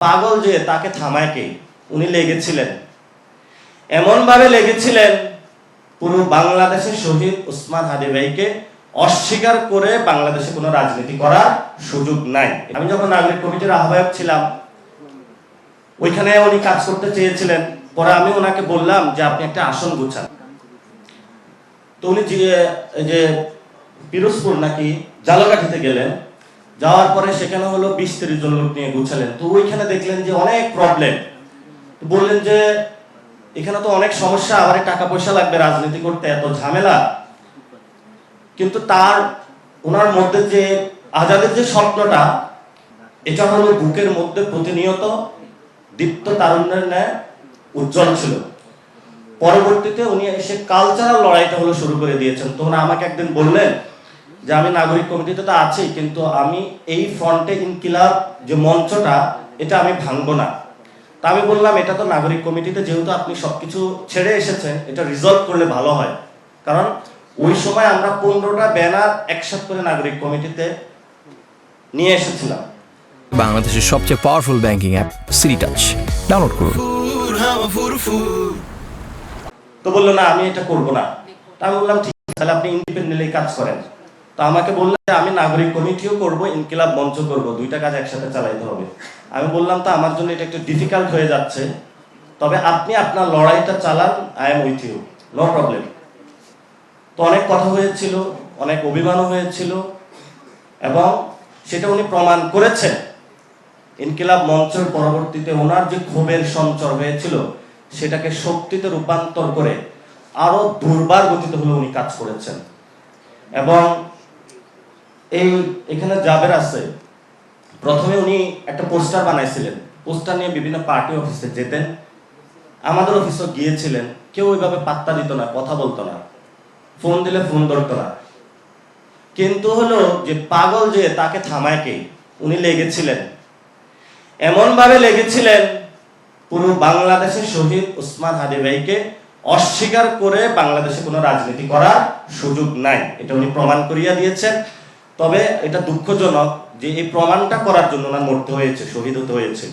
পাগল যে তাকে থামায় কে? উনি লেগেছিলেন, এমন ভাবে লেগেছিলেন পুরো বাংলাদেশের শহীদ ওসমান হাদি ভাইকে অস্বীকার করে বাংলাদেশে কোনো রাজনীতি করার সুযোগ নাই। আমি যখন নাগরিক কমিটির আহ্বায়ক ছিলাম, ওইখানে উনি কাজ করতে চেয়েছিলেন। পরে আমি ওনাকে বললাম যে আপনি একটা আসন গুছান। তো উনি যে পিরোজপুর নাকি জালকাঠিতে গেলেন, যাওয়ার পরে সেখানে হলো 20-30 জন লোক নিয়ে গুছালেন। তো ওইখানে দেখলেন যে অনেক প্রবলেম। বললেন যে এখানে তো অনেক সমস্যা, আবার টাকা পয়সা লাগবে রাজনীতি করতে, এত ঝামেলা। কিন্তু ওনার মধ্যে যে আজাদের যে স্বপ্নটা, এটা হলো বুকের মধ্যে প্রতিনিয়ত দীপ্ত তারুণ্যের ন্যায় উজ্জ্বল ছিল। পরবর্তীতে উনি এসে কালচারাল লড়াইটা হলো শুরু করে দিয়েছেন। তো উনি আমাকে একদিন বললেন যে আমি নাগরিক কমিটিতে তো আছি, কিন্তু আমি এই ফ্রন্টে ইনকিলাব যে মঞ্চটা, এটা আমি ভাঙবো না। তা আমি বললাম এটা তো নাগরিক কমিটিতে যেহেতু আপনি সবকিছু ছেড়ে এসেছেন, এটা রিজলভ করলে ভালো হয়। কারণ ওই সময় আমরা 15টা ব্যানার একসাথে করে নাগরিক কমিটিতে নিয়ে এসেছিলাম। বাংলাদেশের সবচেয়ে powerful banking app city touch download করুন। তো বললো না, আমি এটা করব না। তা আমি বললাম ঠিক আছে, তাহলে আপনি ইন্ডিপেন্ডেন্টলি কাজ করেন। তো আমাকে বললেন যে আমি নাগরিক কমিটিও করব, ইনকিলাব মঞ্চ করব, দুইটা কাজ একসাথে চালাইতে হবে। আমি বললাম তো আমার জন্য এটা একটু ডিফিকাল্ট হয়ে যাচ্ছে, তবে আপনি আপনার লড়াইটা চালান, I am with you, no problem. তো অনেক কথা হয়েছিল, অনেক অভিমানও হয়েছিল, এবং সেটা উনি প্রমাণ করেছেন। ইনকিলাব মঞ্চের পরবর্তীতে ওনার যে ক্ষোভের সঞ্চার হয়েছিল, সেটাকে শক্তিতে রূপান্তর করে আরো দুর্বার গতিতে হলো উনি কাজ করেছেন। এবং এখানে জাবের আছে, প্রথমে উনি একটা পোস্টার বানাইছিলেন, পোস্টার নিয়ে বিভিন্ন পার্টি অফিসে যেতেন, আমাদের অফিসও গিয়েছিলেন, কেউ ওইভাবে পাত্তা দিত না, কথা বলতো না, ফোন দিলে ফোন ধরতো না। কিন্তু হলো যে পাগল যে তাকে থামায় কে? উনি লেগেছিলেন, এমন ভাবে লেগেছিলেন পুরো বাংলাদেশের শহীদ ওসমান হাদি ভাইকে অস্বীকার করে বাংলাদেশে কোনো রাজনীতি করার সুযোগ নাই, এটা উনি প্রমাণ করিয়া দিয়েছেন। তবে এটা দুঃখজনক যে এই প্রমাণটা করার জন্য ওনার মরতে হয়েছে, শহীদ হতে হয়েছে।